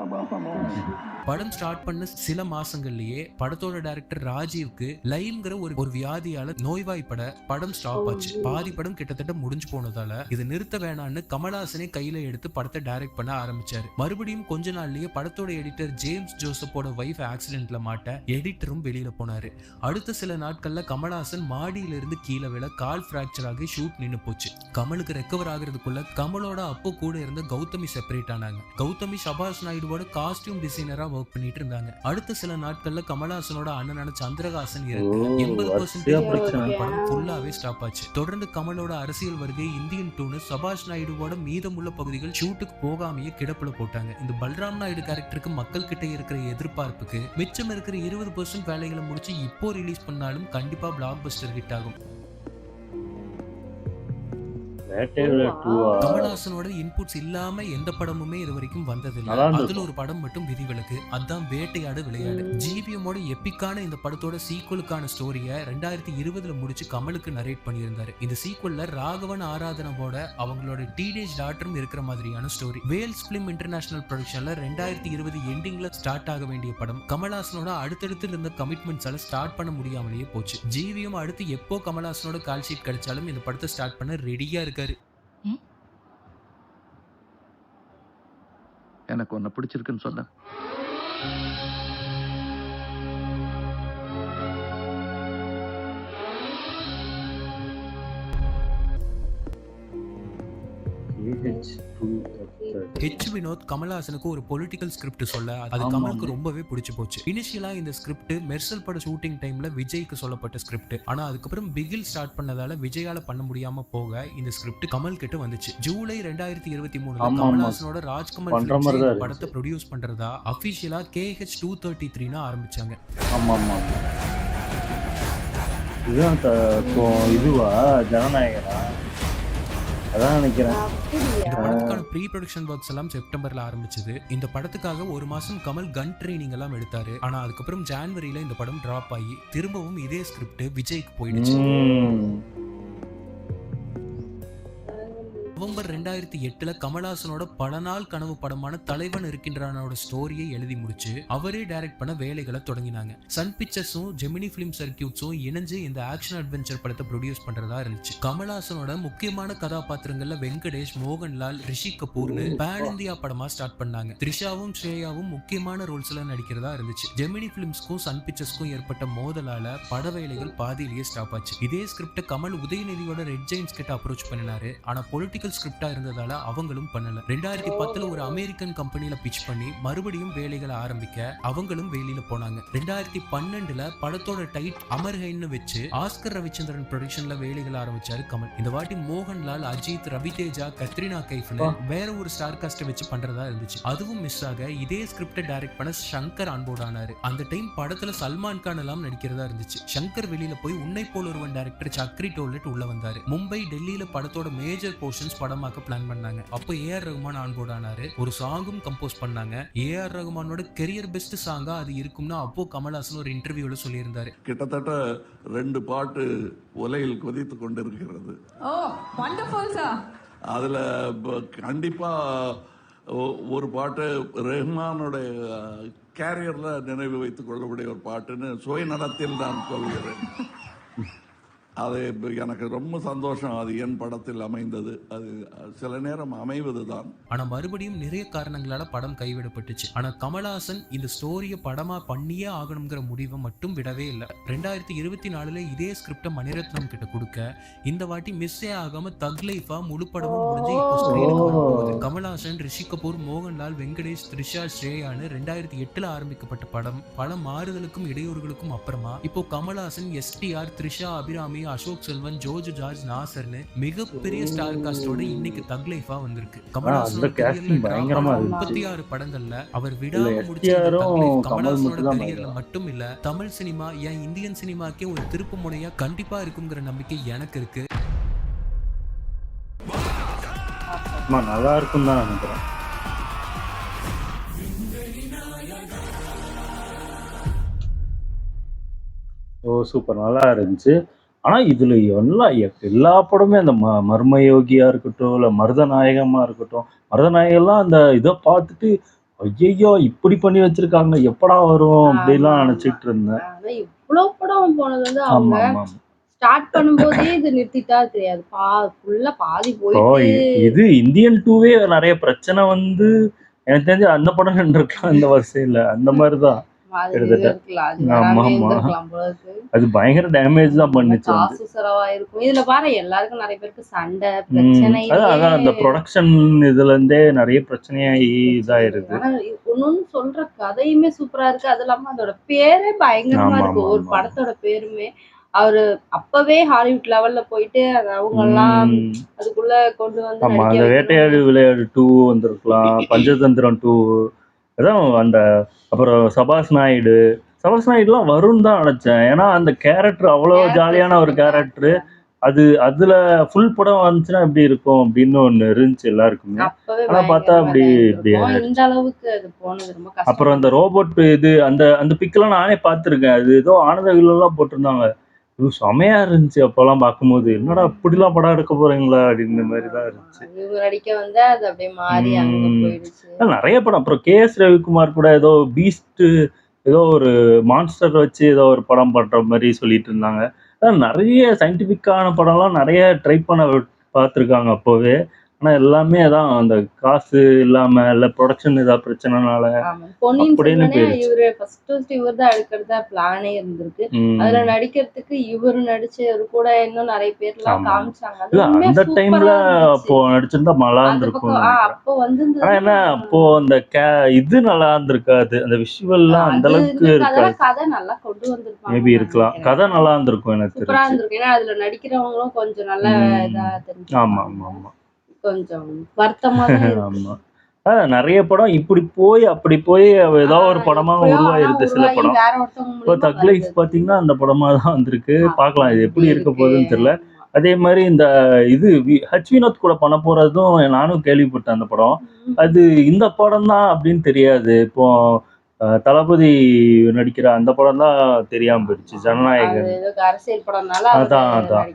படம் ஸ்டார்ட் பண்ண சில மாசங்கள்லயே படத்தோட டைரக்டர் ராஜீவ்க்கு லைம்ங்கிற ஒரு வியாதியால நோய்வாய்ப்பட படம் ஸ்டாப் ஆச்சு. பாதி படம் கிட்டத்தட்ட முடிஞ்சு போனதால இது நிறுத்த வேணான்னு கமல்ஹாசனே கையில எடுத்து படத்தை டைரக்ட் பண்ண ஆரம்பிச்சாரு. மறுபடியும் கொஞ்ச நாள்லயே படத்தோட எடிட்டர் ஜேம்ஸ் ஜோசப்போட வைஃப் ஆக்சிடென்ட்ல மாட்ட எடிட்டரும் வெளியில போனாரு. அடுத்த சில நாட்கள்ல கமல்ஹாசன் மாடியில இருந்து கீழே விழ கால் பிராக்சர் ஆகி ஷூட் நின்னு போச்சு. கமலுக்கு ரெக்கவர் ஆகிறதுக்குள்ள கமலோட அப்போ கூட இருந்த கௌதமி செப்பரேட் ஆனாங்க. கௌதமி சபாஷ் நாயுடுவோட காஸ்டியூம் டிசைனரா ஒர்க் பண்ணிட்டு இருந்தாங்க. அடுத்த சில நாட்கள்ல கமல்ஹாசனோட அண்ணனான சந்திரஹாசன் இருக்கு 80% படம் ஃபுல்லாவே ஸ்டாப் ஆச்சு. தொடர்ந்து கமலோட அரசியல் வருகை இந்தியன் டூனு சபாஷ் நாயுடுவோட மீதமுள்ள பகுதிகள் ஷூட்டுக்கு போகாமையே கிடப்புல போட்டாங்க. இந்த பல்ராம் நாயுடு கேரக்டருக்கு மக்கள் கிட்ட இருக்கிற எதிர்பார்ப்புக்கு மிச்சம் இருக்கிற 20% வேலைகளை முடிச்சு இப்போ ரிலீஸ் பண்ணாலும் கண்டிப்பா பிளாக் பஸ்டர் ஹிட் ஆகும். கமல்ஹாசனோட இன்புட்ஸ் இல்லாம எந்த படமுமே இது வரைக்கும் வந்ததில்லை. அதுல ஒரு படம் மட்டும் விதிவிலக்கு. அதான் வேட்டையாடு விளையாடு. ஜிவிஎம்மோட எப்பிக்கான இந்த படத்தோட சீக்வலுக்கான ஸ்டோரிய 2020 முடிச்சு கமலுக்கு நரேட் பண்ணியிருந்தாரு. இந்த சீக்வல்ல ராகவன் ஆராதனவோட அவங்களோட டீனேஜ் டாட்டரும் இருக்கிற மாதிரியான ஸ்டோரி. வேல்ஸ் பிலிம் இன்டர்நேஷனல் ப்ரொடக்ஷன்ல 2020 எண்டிங்ல ஸ்டார்ட் ஆக வேண்டிய படம் கமல்ஹாசனோட அடுத்தடுத்து இருந்த கமிட்மெண்ட்ஸால ஸ்டார்ட் பண்ண முடியாமலேயே போச்சு. ஜிவிஎம் அடுத்து எப்போ கமல்ஹாசனோட கால் ஷீட் கிடைச்சாலும் இந்த படத்தை ஸ்டார்ட் பண்ண ரெடியா இருக்காரு. எனக்கு ஒன்று பிடிச்சிருக்குன்னு சொன்னேன். ஹெச் வினோத் கமல்ஹாசனுக்கு ஒரு பொலிட்டிக்கல் ஸ்கிரிப்ட் சொல்ல அது கமலுக்கு ரொம்பவே பிடிச்சு போச்சு. இனிஷியலா இந்த ஸ்கிரிப்ட் மெர்சல் பட ஷூட்டிங் டைம்ல விஜய்க்கு சொல்லப்பட்ட ஸ்கிரிப்ட். ஆனா அதுக்கப்புறம் பிகில் ஸ்டார்ட் பண்ணதால விஜயால பண்ண முடியாம போக இந்த ஸ்கிரிப்ட் கமல் கிட்ட வந்துச்சு. ஜூலை 2023 கமல்ஹாசனோட ராஜ்கமல் படத்தை ப்ரொடியூஸ் பண்றதா அபிஷியலா KH233 ஆரம்பிச்சாங்க. இதுவா ஜனநாயகனா அதான் நினைக்கிறேன். இந்த படத்துக்கான ப்ரீ ப்ரொடக்ஷன் ஒர்க்ஸ் எல்லாம் செப்டம்பர்ல ஆரம்பிச்சது. இந்த படத்துக்காக ஒரு மாசம் கமல் கன் ட்ரைனிங் எல்லாம் எடுத்தாரு. ஆனா அதுக்கப்புறம் ஜான்வரியில இந்த படம் டிராப் ஆகி திரும்பவும் இதே ஸ்கிரிப்ட் விஜய்க்கு போயிடுச்சு. நவம்பர் 2008 கமல்ஹாசனோட பல நாள் கனவு படமான தலைவன் இருக்கின்றானோட ஸ்டோரியை எழுதி முடிச்சு அவரே டைரக்ட் பண்ண வேலைகளை தொடங்கினாங்க. சன் பிக்சர்ஸும் ஜெமினி பிலிம் சர்க்கியூட்ஸும் இணைஞ்சு இந்த ஆக்ஷன் அட்வென்ச்சர் படத்தை ப்ரொடியூஸ் பண்றதா இருந்துச்சு. கமல்ஹாசனோட முக்கியமான கதாபாத்திரங்கள்ல வெங்கடேஷ், மோகன்லால், ரிஷி கபூர்னு பேன் இந்தியா படமா ஸ்டார்ட் பண்ணாங்க. த்ரிஷாவும் ஸ்ரேயாவும் முக்கியமான ரோல்ஸ்ல நடிக்கிறதா இருந்துச்சு. ஜெமினி பிலிம்ஸ்க்கும் சன் பிக்சர்ஸ்க்கும் ஏற்பட்ட மோதலால பட வேலைகள் பாதியிலேயே ஸ்டாப் ஆச்சு. இதே ஸ்கிரிப்ட கமல் உதயநிதியோட ரெட் ஜெயின்ஸ் கிட்ட அப்ரோச் பண்ணினாரு. ஆனா பொலிட்டிக்கல் ஸ்கிரிப்டா இருந்ததால அவங்களும் பண்ணல. 2010 ஒரு அமெரிக்கன் கம்பெனில பிட்ச் பண்ணி மறுபடியும் வேலைகளை ஆரம்பிக்க அவங்களும் வெளியில போனாங்க. 2012 படத்தோட டைட் அமர்ஹைன்னு வச்சு ஆஸ்கர் ரவிச்சந்திரன் ப்ரொடக்ஷன்ல வேலைகளை ஆரம்பிச்சாரு கமல். இந்த வாட்டி மோகன்லால், அஜித், ரவிதேஜா, கத்ரினா கைஃப்னு வேற ஒரு ஸ்டார் காஸ்ட் வச்சு பண்றதா இருந்துச்சு. அதுவும் மிஸ் ஆக இதே ஸ்கிரிப்ட டைரக்ட் பண்ண சங்கர் ஆன்போர்ட் ஆனாரு. அந்த டைம் படத்துல சல்மான் கான் எல்லாம் நடிக்கிறதா இருந்துச்சு. சங்கர் வெளியில போய் உன்னை போல் ஒருவன் டைரக்டர் சக்ரி டோலட் உள்ள வந்தாரு. மும்பை, டெல்லியில படத்தோட மேஜர் போர்ஷன்ஸ் படமாக்க பிளான் பண்ணாங்க. அப்போ ஏஆர் ரகுமான் ஆன்போர்ட் ஆனாரு. ஒரு சாங்கும் கம்போஸ் பண்ணாங்க. ஏஆர் ரகுமானோட கெரியர் பெஸ்ட் சாங்கா அது இருக்கும்னா அப்போ கமல்ஹாசன் ஒரு இன்டர்வியூல சொல்லியிருந்தாரு. கிட்டத்தட்ட 2 பாட்டு உலையில் கொதித்து கொண்டிருக்கிறது. அதுல கண்டிப்பா ஒரு பாட்டு ரஹ்மானோட கேரியர்ல நினைவு வைத்துக் கொள்ளக்கூடிய ஒரு பாட்டுன்னு சுயநலத்தில் நான் சொல்கிறேன். அது எனக்கு ரொம்ப சந்தோஷம். அது என் படத்தில் அமைந்தது. அது சில நேரம் அமைவதுதான். ஆனா மறுபடியும் நிறைய காரணங்களால படம் கைவிடப்பட்டுச்சு. ஆனா கமல்ஹாசன் இந்த ஸ்டோரிய படமா பண்ணியே ஆகணுங்கிற முடிவை மட்டும் விடவே இல்லை. 2024 இதே ஸ்கிரிப்ட மணிரத்னம் கிட்ட கொடுக்க இந்த வாட்டி மிஸ்ஸே ஆகாம தக் லைஃபா முழு படமும் முடிஞ்சு இப்போ ஸ்கிரீனுக்கு வரப்போகுது. கமல்ஹாசன், ரிஷி கபூர், மோகன்லால், வெங்கடேஷ், த்ரிஷா, ஸ்ரேயான்னு 2008 ஆரம்பிக்கப்பட்ட படம் பல மாறுதலுக்கும் இடையூறுகளுக்கும் அப்புறமா இப்போ கமல்ஹாசன், STR, த்ரிஷா, அபிராமி, அசோக் செல்வன், ஜோஜு ஜார்ஜ், நாசர்னு மிகப்பெரிய ஸ்டார் காஸ்டோட இன்னைக்கு தக் லைஃபா வந்திருக்கு. கமல்ஹாசனோட கரியர்ல 36 படங்கள்ல அவர் விடாம முடிச்ச கமல்ஹாசனோட கரியர்ல மட்டும் இல்ல தமிழ் சினிமா ஏன் இந்தியன் சினிமாக்கே ஒரு திருப்பு முனையா கண்டிப்பா இருக்குங்கிற நம்பிக்கை எனக்கு இருக்கு. நல்லா இருக்கும் தான் நினைக்கிறேன். ஓ சூப்பர், நல்லா இருந்துச்சு. ஆனா இதுல எல்லா படமே அந்த மர்மயோகியா இருக்கட்டும், இல்ல மருதநாயகமா இருக்கட்டும், மருதநாயகம்லாம் அந்த இதை பார்த்துட்டு ஐயோ இப்படி பண்ணி வச்சிருக்காங்க, எப்படா வரும் அப்படிலாம் நினைச்சிட்டு இருந்தேன். இவ்வளவு படம் போனது வந்து அவங்க ஸ்டார்ட் பண்ணும்போதே இது நிறுத்திட்டா தெரியாது. ஃபுல்லா பாதி போயிட்டு இது இந்தியன் 2வே நிறைய பிரச்சனை வந்து எனக்கு தெரிஞ்சு அந்த படம் நின்றுருக்கலாம் இந்த வரிசையில. அந்த மாதிரிதான் அது பயங்கர டேமேஜ் தான் பண்ணுச்சு. இதுல பாரு எல்லாருக்கும் நிறைய பேருக்கு சண்டை பிரச்சனை. அதான் அந்த ப்ரொடக்ஷன் இதுல இருந்தே நிறைய பிரச்சனையாகி இதாயிருது. ஒன்னொன்னு சொல்ற கதையுமே சூப்பரா இருக்கு. அது இல்லாம அதோட பேரே பயங்கரமா இருக்கு. ஒரு படத்தோட பேருமே அவரு அப்பவே ஹாலிவுட் லெவல்ல போயிட்டு அவங்க எல்லாம் அதுக்குள்ள கொண்டு வந்து அந்த வேட்டையாடு விளையாடு 2 வந்திருக்கலாம், பஞ்சதந்திரம் 2, அதான் அந்த அப்புறம் சபாஸ் நாயுடுலாம் வரும்னு தான் நினைச்சேன். ஏன்னா அந்த கேரக்டர் அவ்வளோ ஜாலியான ஒரு கேரக்டர். அதுல ஃபுல் படம் வந்துச்சுன்னா எப்படி இருக்கும் அப்படின்னு ஒண்ணு இருந்துச்சு எல்லாருக்குமே. ஆனா பார்த்தா அப்படி அப்புறம் அந்த ரோபோட் இது அந்த பிக்கெல்லாம் நானே பார்த்துருக்கேன். அது ஏதோ ஆனந்தவில்லாம் போட்டிருந்தாங்க. செமையா இருந்துச்சு அப்பெல்லாம் பார்க்கும்போது. என்னடா இப்படிலாம் படம் எடுக்க போறீங்களா அப்படின்ற மாதிரி தான் இருந்துச்சு. நிறைய படம். அப்புறம் KS ரவிக்குமார் கூட ஏதோ பீஸ்ட் ஏதோ ஒரு மான்ஸ்டர் வச்சு ஏதோ ஒரு படம் பண்ற மாதிரி சொல்லிட்டு இருந்தாங்க. நிறைய சயின்டிபிக்கான படம்லாம் நிறைய ட்ரை பண்ண பார்த்துருக்காங்க அப்போவே. ஆனா எல்லாமே அதான் அந்த காசு இல்லாம இல்ல ப்ரொடக்ஷன் ஏதாவது பிரச்சனைனால ஆமா. பொன்னியின் அப்படின்னு செல்வனே போயிருச்சு. இவரு ஃபர்ஸ்ட் இவர் தான் எடுக்கிறதா பிளானே இருந்திருக்கு. அதுல நடிக்கிறதுக்கு இவரு நடிச்சவரு கூட இன்னும் நிறைய பேர்லாம் ஆமா. காமிச்சாங்க. அது இல்ல உண்மையா அந்த டைம்ல சூப்பரா அப்போ இருந்துச்சு. நடிச்சிருந்தா நல்லா அந்த இருந்திருக்கும்னு பக்கம் நினைக்கிறேன். அப்போ வந்திருந்தது. ஆனா என்ன அப்போ அந்த இது நல்லா இருந்திருக்காது, அந்த விஷுவல்லாம் அந்த அது அளவுக்கு இருந்திருக்கு. இருக்காது. அதெல்லாம் கதை நல்லா கொண்டு மேபி வந்திருப்பாங்கன்னு நான் இருக்கலாம், நினைக்கிறேன். கதை நல்லா இருந்திருக்கும் எனக்கு சூப்பரா தெரிஞ்சு. இருந்திருக்கு. ஏன்னா அதுல நடிக்கிறவங்களும் கொஞ்சம் நல்ல இதா ஆமா தெரிஞ்சிருப்பாங்க. ஆமா ஆமா கொஞ்சம் வருத்தமா தான் இருக்கு. ஆமா. நிறைய படம் இப்படி போய் அப்படி போய் ஏதோ ஒரு படமா எப்பயோ ஆனா உருவாயிருது சில உருவாகி படம். வேற ஒருத்தவங்க இப்போ மூலியமா தக் லைஃப் வருது. பாத்தீங்கன்னா அந்த படமா தான் வந்திருக்கு. பார்க்கலாம் இது எப்படி இருக்க இருக்கு. போகுதுன்னு தெரியல. ஆமா. அதே மாதிரி இந்த இது ஹச் வினோத் கூட பண்ண போறதும் நானும் கேள்விப்பட்டேன் அந்த படம். அது இந்த படம் தான் அப்படின்னு தெரியாது. இப்போ தளபதி நடிக்கிற அந்த படம் தான் தெரியாம போயிடுச்சு, அது ஜனநாயகன். ஏதோ அரசியல் படம்னால அவரு அதான்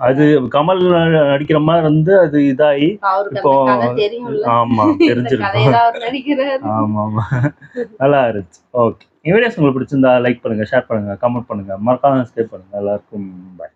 அது நடிக்கிறாரு. கமல் நடிக்கிற மாதிரி இருந்து அது இதாகி அவருக்கு இப்போ அந்த கதை தெரியும்ல. ஆமா இந்த தெரிஞ்சிருக்கும். கதையில அவர் நடிக்கிறாரு. ஆமா ஆமா நல்லா இருந்துச்சு. ஓகே, வீடியோஸ் உங்களுக்கு பிடிச்சிருந்தா லைக் பண்ணுங்க, ஷேர் பண்ணுங்க, கமெண்ட் பண்ணுங்க, மறக்காம சப்ஸ்கிரைப் பண்ணுங்க. எல்லாருக்கும் பாய்.